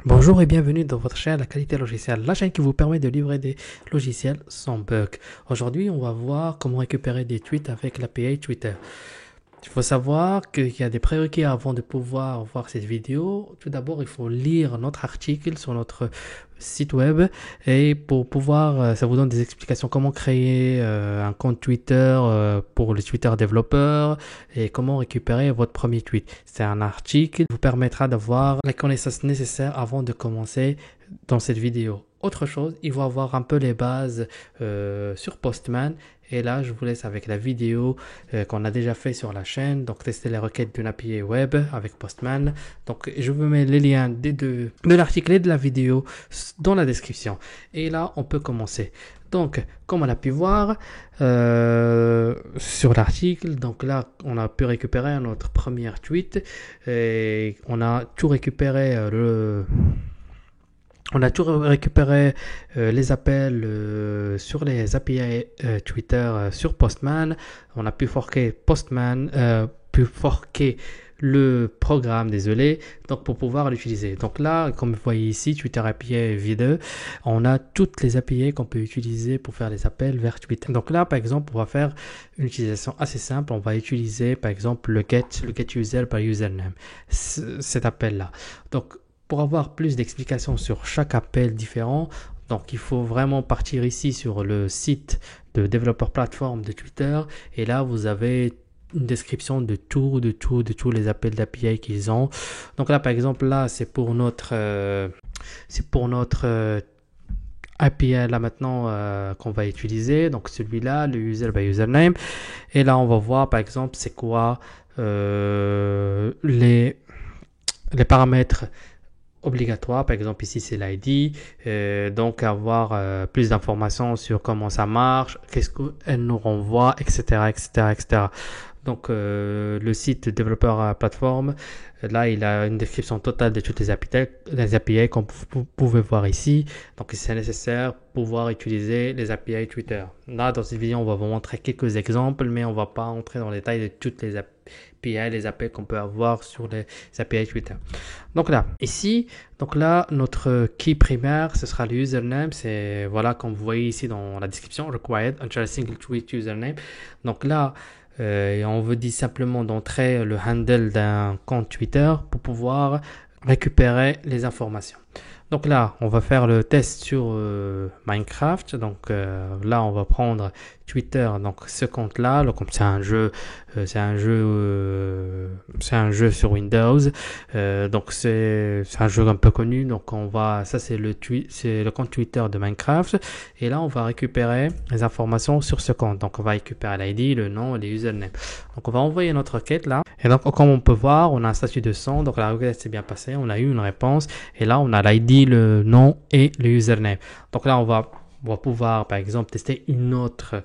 Bonjour et bienvenue dans votre chaîne La Qualité Logicielle, la chaîne qui vous permet de livrer des logiciels sans bug. Aujourd'hui, on va voir comment récupérer des tweets avec l'API Twitter. Il faut savoir qu'il y a des prérequis avant de pouvoir voir cette vidéo. Tout d'abord, il faut lire notre article sur notre site web et pour pouvoir, ça vous donne des explications comment créer un compte Twitter pour le Twitter développeur et comment récupérer votre premier tweet. C'est un article qui vous permettra d'avoir la connaissance nécessaire avant de commencer dans cette vidéo. Autre chose, il faut avoir un peu les bases sur Postman. Et là, je vous laisse avec la vidéo qu'on a déjà fait sur la chaîne. Donc, tester les requêtes d'une API web avec Postman. Donc, je vous mets les liens de l'article et de la vidéo dans la description. Et là, on peut commencer. Donc, comme on a pu voir sur l'article, donc là, on a pu récupérer notre premier tweet. Et on a tout récupéré les appels sur les API Twitter sur Postman. On a pu forker le programme, donc pour pouvoir l'utiliser. Donc là, comme vous voyez ici, Twitter API V2, on a toutes les API qu'on peut utiliser pour faire les appels vers Twitter. Donc là, par exemple, on va faire une utilisation assez simple. On va utiliser, par exemple, le get user par username, cet appel-là. Donc, pour avoir plus d'explications sur chaque appel différent, donc il faut vraiment partir ici sur le site de développeur plateforme de Twitter et là vous avez une description de tous les appels d'API qu'ils ont. Donc là par exemple là c'est pour notre API là maintenant qu'on va utiliser, donc celui-là, le user by username, et là on va voir par exemple c'est quoi les paramètres obligatoire. Par exemple ici c'est l'ID, donc avoir plus d'informations sur comment ça marche, qu'est-ce qu'elle nous renvoie, etc. Donc le site développeur plateforme, là il a une description totale de toutes les API comme vous pouvez voir ici. Donc c'est nécessaire pour pouvoir utiliser les API Twitter. Là dans cette vidéo on va vous montrer quelques exemples, mais on va pas entrer dans les détails de toutes les API, les appels qu'on peut avoir sur les API Twitter. Donc là, ici, donc là, notre key primaire, ce sera le username. C'est, voilà, comme vous voyez ici dans la description, required, enter a single tweet username. Donc là, on veut dire simplement d'entrer le handle d'un compte Twitter pour pouvoir récupérer les informations. Donc là, on va faire le test sur Minecraft. Donc là, on va prendre Twitter. Donc ce compte-là, comme c'est un jeu sur Windows. Donc c'est un jeu un peu connu. Donc ça c'est le compte Twitter de Minecraft. Et là, on va récupérer les informations sur ce compte. Donc on va récupérer l'ID, le nom et les usernames. Donc on va envoyer notre requête là. Et donc comme on peut voir, on a un statut de 100. Donc la requête s'est bien passée. On a eu une réponse. Et là, on a l'ID, le nom et le username. Donc là, on va pouvoir par exemple tester un autre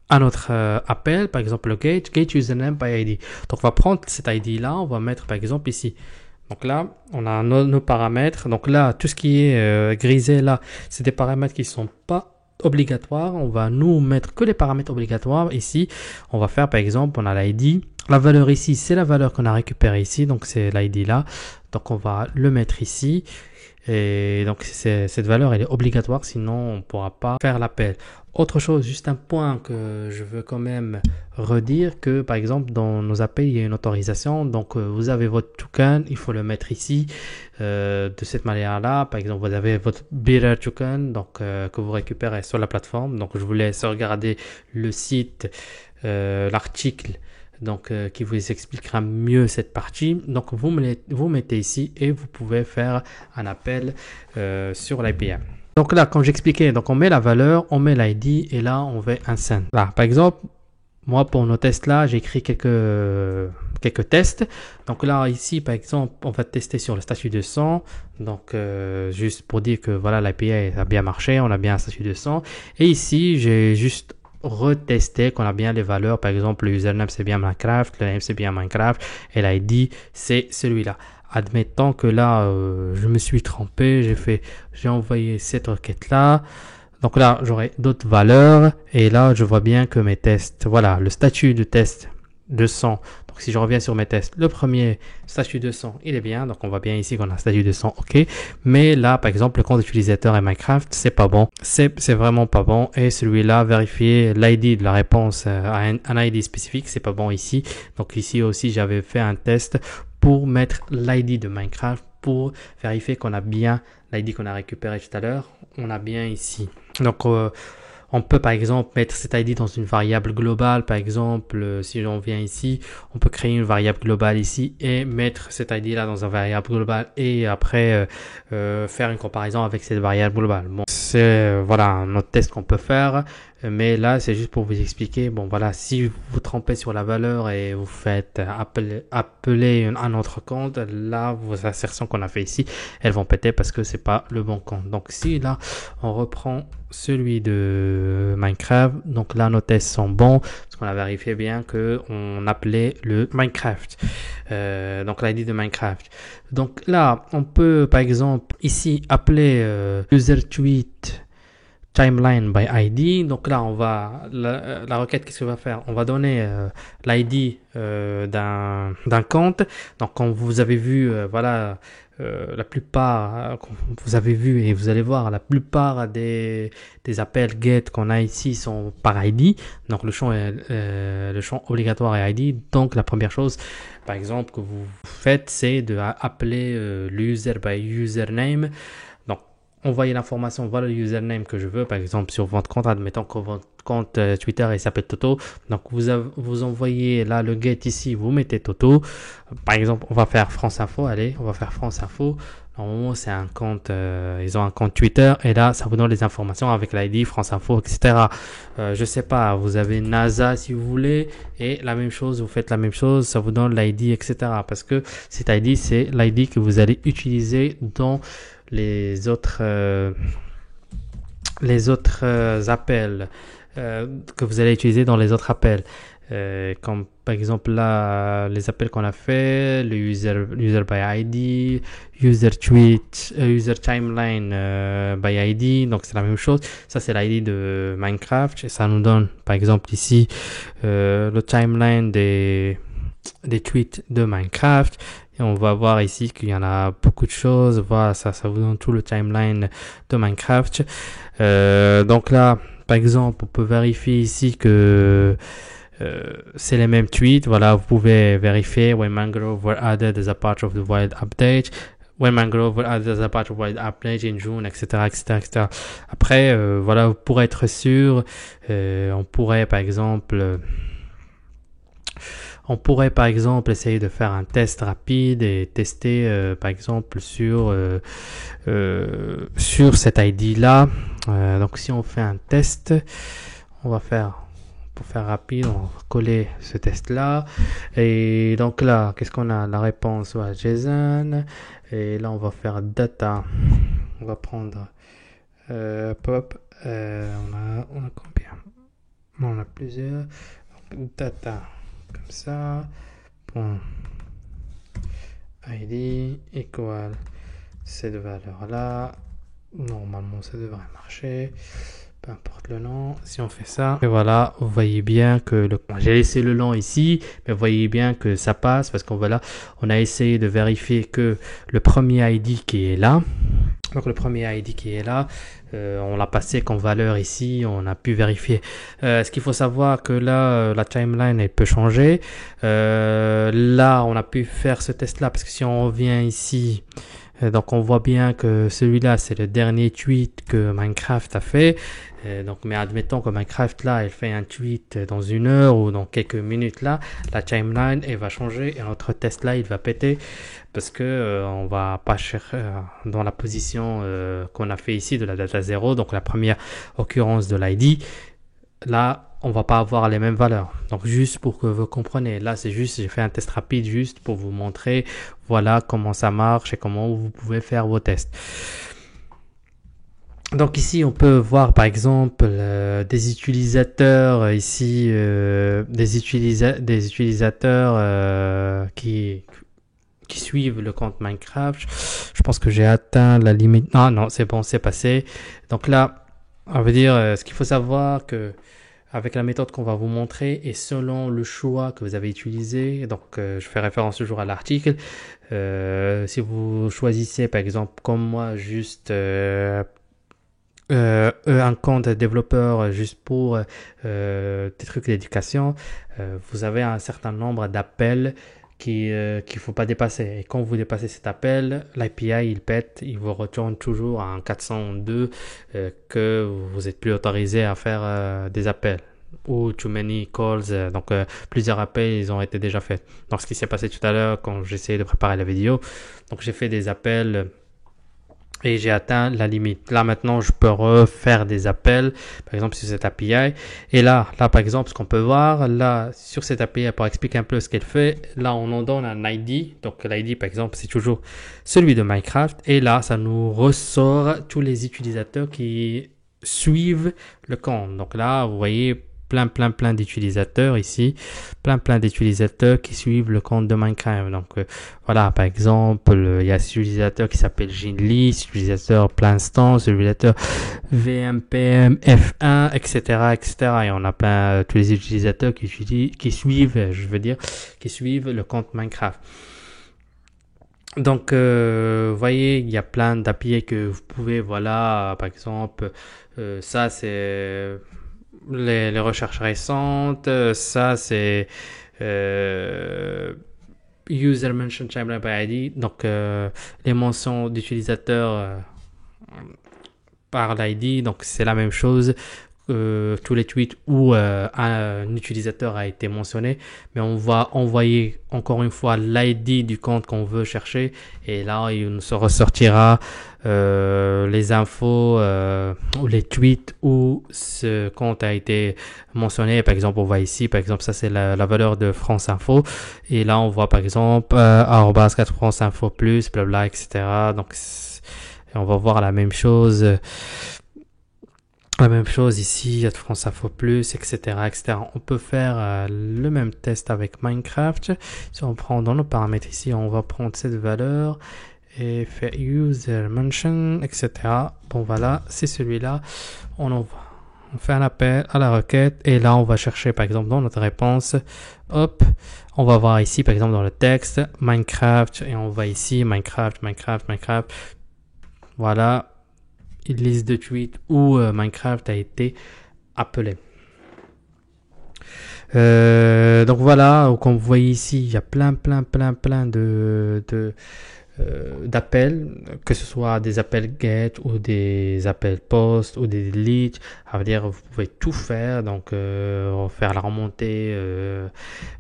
appel, par exemple le get username by ID. Donc on va prendre cet ID là, on va mettre par exemple ici. Donc là, on a nos paramètres. Donc là, tout ce qui est grisé là, c'est des paramètres qui sont pas obligatoires. On va nous mettre que les paramètres obligatoires. Ici, on va faire par exemple, on a l'ID. La valeur ici, c'est la valeur qu'on a récupérée ici. Donc c'est l'ID là. Donc on va le mettre ici. Et donc cette valeur elle est obligatoire, sinon on ne pourra pas faire l'appel. Autre chose, juste un point que je veux quand même redire, que par exemple dans nos appels il y a une autorisation. Donc vous avez votre token, il faut le mettre ici de cette manière là. Par exemple vous avez votre bearer token, donc que vous récupérez sur la plateforme. Donc je vous laisse regarder le site, l'article, donc qui vous expliquera mieux cette partie. Donc vous mettez ici et vous pouvez faire un appel sur l'API. Donc là, comme j'expliquais, donc on met la valeur, on met l'ID et là on fait un send. Là, par exemple, moi pour nos tests là, j'ai écrit quelques tests. Donc là ici par exemple, on va tester sur le statut de 100. Donc juste pour dire que voilà, l'API a bien marché, on a bien un statut de 100. Et ici, j'ai juste retester qu'on a bien les valeurs. Par exemple, le username c'est bien Minecraft, le name c'est bien Minecraft et l'ID c'est celui-là. Admettons que là je me suis trompé, j'ai envoyé cette requête là. Donc là j'aurai d'autres valeurs et là je vois bien que mes tests, voilà, le statut de test 200. Donc si je reviens sur mes tests, le premier statut 200, il est bien. Donc on voit bien ici qu'on a statut 200, ok. Mais là, par exemple, le compte utilisateur et Minecraft, c'est pas bon. C'est vraiment pas bon. Et celui-là, vérifier l'ID de la réponse à un ID spécifique, c'est pas bon ici. Donc ici aussi, j'avais fait un test pour mettre l'ID de Minecraft pour vérifier qu'on a bien l'ID qu'on a récupéré tout à l'heure. On a bien ici. Donc on peut par exemple mettre cet ID dans une variable globale. Par exemple, si on vient ici, on peut créer une variable globale ici et mettre cet ID là dans une variable globale et après faire une comparaison avec cette variable globale. Bon, c'est voilà un autre test qu'on peut faire. Mais là, c'est juste pour vous expliquer. Bon, voilà, si vous vous trompez sur la valeur et vous faites appeler un autre compte, là, vos assertions qu'on a fait ici, elles vont péter parce que c'est pas le bon compte. Donc, si là, on reprend celui de Minecraft, donc là, nos tests sont bons parce qu'on a vérifié bien que on appelait le Minecraft. Donc, l'ID de Minecraft. Donc là, on peut, par exemple, ici, appeler user tweet timeline by ID. Donc là, on va la requête, qu'est-ce qu'on va faire? On va donner l'ID d'un compte. Donc, comme vous avez vu, voilà, la plupart, vous avez vu et vous allez voir, la plupart des appels get qu'on a ici sont par ID. Donc, le champ obligatoire est ID. Donc, la première chose, par exemple, que vous faites, c'est de appeler l'user by username. Envoyez l'information, voilà le username que je veux, par exemple sur votre compte, admettons que votre compte Twitter il s'appelle Toto. Donc vous envoyez là le get ici, vous mettez Toto. Par exemple, on va faire France Info, allez, on va faire France Info. Normalement, c'est un compte, ils ont un compte Twitter et là, ça vous donne les informations avec l'ID, France Info, etc. Je sais pas, vous avez NASA si vous voulez et la même chose, vous faites la même chose, ça vous donne l'ID, etc. Parce que cet ID, c'est l'ID que vous allez utiliser dans les autres appels que vous allez utiliser dans les autres appels. Comme par exemple là, les appels qu'on a fait, le user by ID, user tweet, user timeline by ID, donc c'est la même chose. Ça c'est l'ID de Minecraft et ça nous donne par exemple ici le timeline des tweets de Minecraft. Et on va voir ici qu'il y en a beaucoup de choses. Voilà, ça vous donne tout le timeline de Minecraft. Donc là, par exemple, on peut vérifier ici que c'est les mêmes tweets. Voilà, vous pouvez vérifier when mangrove were added as a part of the wild update. When mangrove were added as a part of wild update in June, etc., etc., etc. Après, voilà, pour être sûr, on pourrait par exemple essayer de faire un test rapide et tester par exemple sur cet ID là. Donc si on fait un test, on va faire pour faire rapide, on va coller ce test là et donc là qu'est-ce qu'on a? La réponse à JSON et là on va faire data. On va prendre pop. On a combien? On a plusieurs. Donc, data comme ça, point ID égale cette valeur là. Normalement ça devrait marcher, peu importe le nom. Si on fait ça, et voilà, vous voyez bien que j'ai laissé le long ici, mais vous voyez bien que ça passe parce qu'on voilà, on a essayé de vérifier que le premier ID qui est là, donc le premier ID qui est là, on l'a passé comme valeur ici, on a pu vérifier. Ce qu'il faut savoir que là, la timeline elle peut changer. Là, on a pu faire ce test là parce que si on revient ici, donc on voit bien que celui-là c'est le dernier tweet que Minecraft a fait. Donc, mais admettons que Minecraft là, elle fait un tweet dans une heure ou dans quelques minutes là, la timeline elle va changer et notre test là il va péter parce que on va pas chercher dans la position qu'on a fait ici de la data 0, donc la première occurrence de l'ID. Là, on va pas avoir les mêmes valeurs. Donc, juste pour que vous compreniez, là, c'est juste, j'ai fait un test rapide juste pour vous montrer, voilà comment ça marche et comment vous pouvez faire vos tests. Donc ici, on peut voir par exemple des utilisateurs ici, des utilisateurs qui suivent le compte Minecraft. Je pense que j'ai atteint la limite. Ah non, c'est bon, c'est passé. Donc là, on veut dire ce qu'il faut savoir que avec la méthode qu'on va vous montrer et selon le choix que vous avez utilisé. Donc, je fais référence toujours à l'article. Si vous choisissez, par exemple, comme moi, juste un compte développeur juste pour des trucs d'éducation, vous avez un certain nombre d'appels qu'il faut pas dépasser. Et quand vous dépassez cet appel, l'API il pète, il vous retourne toujours à un 402 que vous êtes plus autorisé à faire des appels ou too many calls. Donc plusieurs appels ils ont été déjà faits. Donc ce qui s'est passé tout à l'heure quand j'essayais de préparer la vidéo, donc j'ai fait des appels et j'ai atteint la limite. Là, maintenant, je peux refaire des appels, par exemple, sur cette API. Et là, par exemple, ce qu'on peut voir, là, sur cette API, pour expliquer un peu ce qu'elle fait, là, on en donne un ID. Donc, l'ID, par exemple, c'est toujours celui de Minecraft. Et là, ça nous ressort tous les utilisateurs qui suivent le compte. Donc là, vous voyez plein d'utilisateurs ici, plein d'utilisateurs qui suivent le compte de Minecraft. Donc voilà, par exemple, il y a cet utilisateur qui s'appelle Jinli, cet utilisateur Plainstant, cet utilisateur VMPM F1, etc. Et on a plein tous les utilisateurs qui suivent, qui suivent le compte Minecraft. Donc, vous voyez, il y a plein d'API que vous pouvez, voilà, par exemple, ça c'est les recherches récentes, ça c'est User Mention Timeline by ID, donc les mentions d'utilisateurs par l'ID, donc c'est la même chose. Tous les tweets où un utilisateur a été mentionné, mais on va envoyer encore une fois l'ID du compte qu'on veut chercher et là il nous ressortira les infos ou les tweets où ce compte a été mentionné. Par exemple, on voit ici, par exemple, ça c'est la valeur de France Info et là on voit par exemple @4 France Info plus, blabla, etc. Donc on va voir la même chose. La même chose ici, il y a de France Info Plus, etc. On peut faire le même test avec Minecraft. Si on prend dans nos paramètres ici, on va prendre cette valeur et faire user mention, etc. Bon voilà, c'est celui-là. On fait un appel à la requête et là on va chercher par exemple dans notre réponse. Hop, on va voir ici par exemple dans le texte Minecraft et on va ici Minecraft. Voilà. Une liste de tweets où Minecraft a été appelé. Donc voilà, comme vous voyez ici, il y a plein d'appels, que ce soit des appels get ou des appels post ou des delete. Ça veut dire vous pouvez tout faire, donc faire la remontée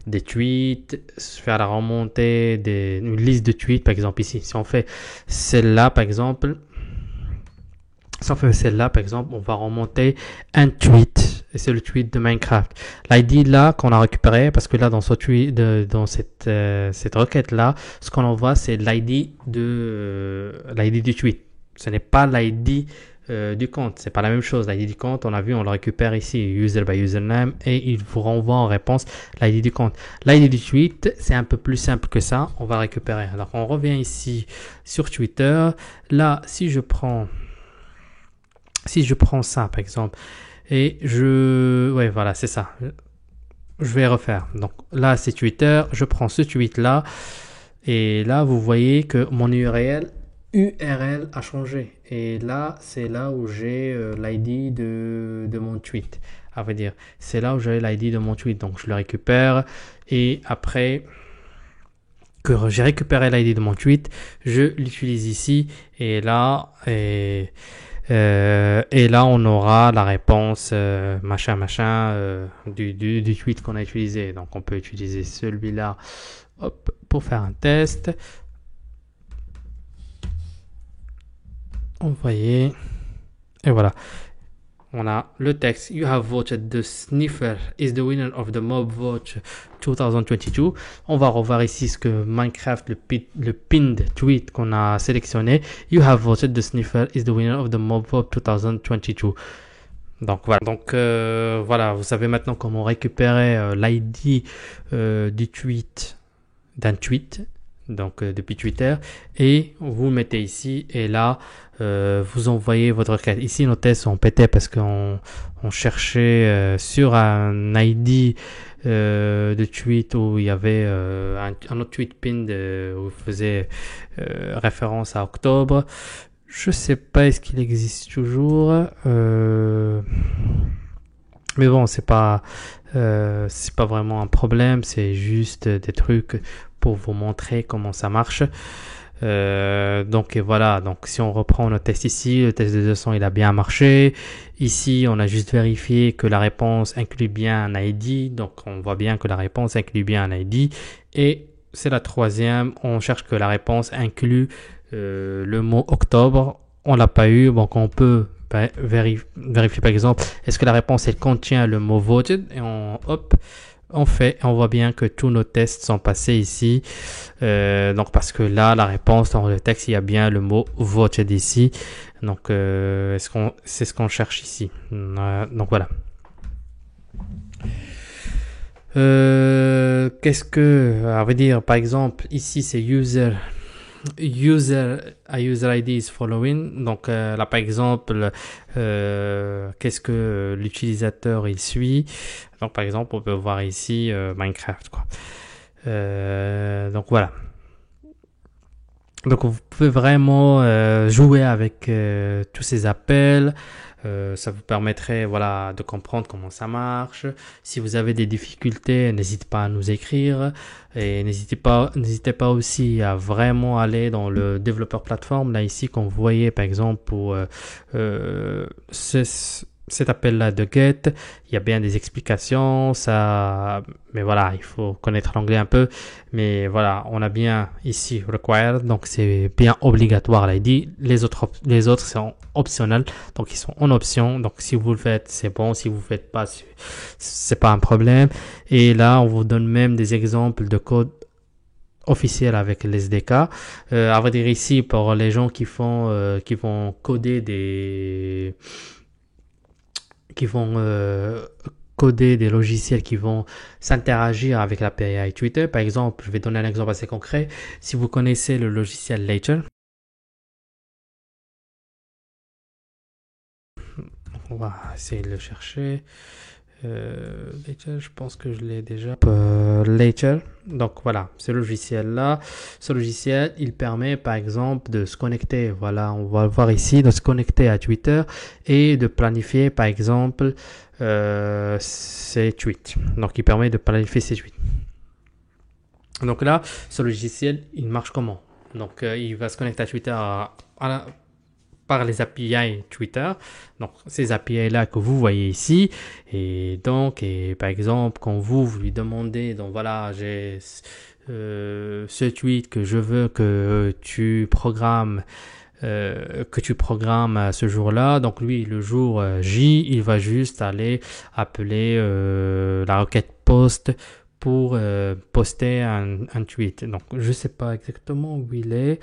des tweets, faire la remontée une liste de tweets par exemple ici. Si on fait celle-là par exemple, on va remonter un tweet. Et c'est le tweet de Minecraft. L'ID là qu'on a récupéré, parce que là dans ce tweet, dans cette requête là, ce qu'on envoie c'est l'ID du tweet. Ce n'est pas l'ID du compte. C'est pas la même chose. L'ID du compte, on a vu, on le récupère ici, user by username, et il vous renvoie en réponse l'ID du compte. L'ID du tweet, c'est un peu plus simple que ça. On va le récupérer. Alors on revient ici sur Twitter. Là, si je prends ça par exemple et ouais voilà c'est ça, je vais refaire. Donc là c'est Twitter, je prends ce tweet là et là vous voyez que mon URL a changé et là c'est là où j'ai l'ID de mon tweet, à vrai dire c'est là où j'ai l'ID de mon tweet. Donc je le récupère et après que j'ai récupéré l'ID de mon tweet, je l'utilise ici et là on aura la réponse du tweet qu'on a utilisé. Donc on peut utiliser celui-là pour faire un test. Envoyer. Et voilà. On a le texte. You have voted the sniffer is the winner of the mob vote 2022. On va revoir ici ce que Minecraft, le pinned tweet qu'on a sélectionné. You have voted the sniffer is the winner of the mob vote 2022. Donc voilà. Donc voilà, vous savez maintenant comment récupérer l'ID du tweet d'un tweet. donc depuis Twitter, et vous mettez ici, et là, vous envoyez votre requête. Ici, nos tests sont pétés parce qu'on cherchait sur un ID de tweet où il y avait un autre tweet pinned où il faisait référence à octobre. Je sais pas est-ce qu'il existe toujours, mais bon, c'est pas vraiment un problème, c'est juste des trucs pour vous montrer comment ça marche. Donc et voilà, donc si on reprend notre test ici, le test de 200 il a bien marché. Ici on a juste vérifié que la réponse inclut bien un ID, donc on voit bien que la réponse inclut bien un ID. Et c'est la troisième, on cherche que la réponse inclut le mot octobre. On l'a pas eu, donc on peut vérifier par exemple, est-ce que la réponse elle contient le mot voted, et on fait, on voit bien que tous nos tests sont passés ici. Donc parce que là, la réponse dans le texte, il y a bien le mot voted ici. Donc c'est ce qu'on cherche ici. Donc voilà. Qu'est-ce que, à vrai dire, par exemple, ici c'est user ID is following. Donc là par exemple, qu'est-ce que l'utilisateur il suit. Donc par exemple, on peut voir ici Minecraft quoi. Donc voilà. Donc vous pouvez vraiment jouer avec tous ces appels. Ça vous permettrait voilà de comprendre comment ça marche. Si vous avez des difficultés, n'hésitez pas à nous écrire et n'hésitez pas aussi à vraiment aller dans le développeur plateforme là ici qu'on voyait par exemple pour cet appel-là de get, il y a bien des explications, ça, mais voilà, il faut connaître l'anglais un peu, mais voilà, on a bien ici required, donc c'est bien obligatoire l'ID, les autres sont optionnels, donc ils sont en option, donc si vous le faites, c'est bon, si vous le faites pas, c'est pas un problème, et là, on vous donne même des exemples de code officiel avec les SDK. À vrai dire ici, pour les gens qui vont coder coder des logiciels qui vont s'interagir avec l'API Twitter. Par exemple, je vais donner un exemple assez concret. Si vous connaissez le logiciel Later, on va essayer de le chercher. Later, je pense que je l'ai déjà. Later, donc voilà, ce logiciel-là, il permet par exemple de se connecter, voilà, on va le voir ici, de se connecter à Twitter et de planifier par exemple ses tweets. Donc il permet de planifier ses tweets. Donc là, ce logiciel, il marche comment? Donc il va se connecter à Twitter par les API Twitter, donc ces API là que vous voyez ici, et donc par exemple quand vous lui demandez, donc voilà, j'ai ce tweet que je veux que tu programmes ce jour-là, donc lui le jour J, il va juste aller appeler la requête post pour poster un tweet. Donc je sais pas exactement où il est.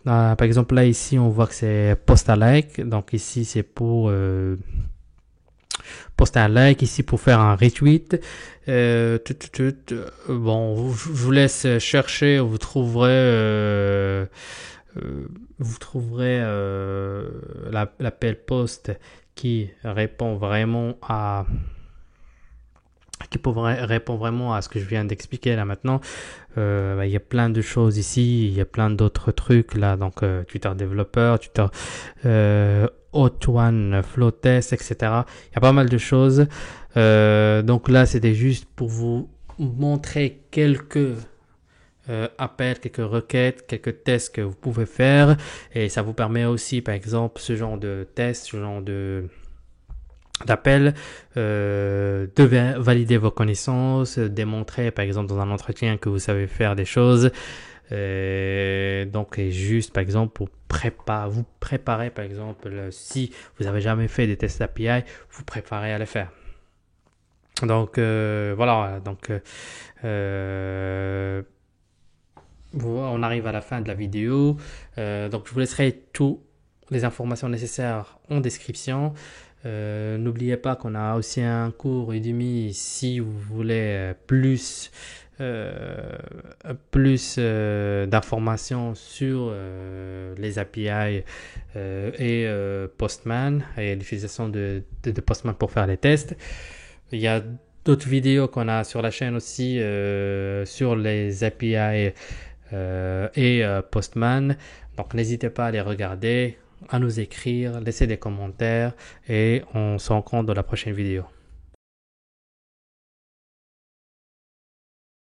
Par exemple là ici on voit que c'est post a like, donc ici c'est pour poster un like, ici pour faire un retweet. Bon, je vous laisse chercher, vous trouverez l'appel post qui répond vraiment à ce que je viens d'expliquer là maintenant. Il y a plein de choses ici, il y a plein d'autres trucs là, donc Twitter Developer, Twitter Hot1, Flow Test, etc. Il y a pas mal de choses. Donc là, c'était juste pour vous montrer quelques appels, quelques requêtes, quelques tests que vous pouvez faire, et ça vous permet aussi, par exemple, ce genre de test, ce genre d'appel, de valider vos connaissances, démontrer par exemple dans un entretien que vous savez faire des choses, donc et juste par exemple pour vous préparer par exemple si vous avez jamais fait des tests API, vous préparez à les faire. Donc voilà, donc on arrive à la fin de la vidéo, donc je vous laisserai toutes les informations nécessaires en description. N'oubliez pas qu'on a aussi un cours Udemy si vous voulez plus plus d'informations sur les API Postman et l'utilisation de Postman pour faire les tests. Il y a d'autres vidéos qu'on a sur la chaîne aussi sur les API Postman. Donc n'hésitez pas à les regarder, à nous écrire, laisser des commentaires et on se rencontre dans la prochaine vidéo.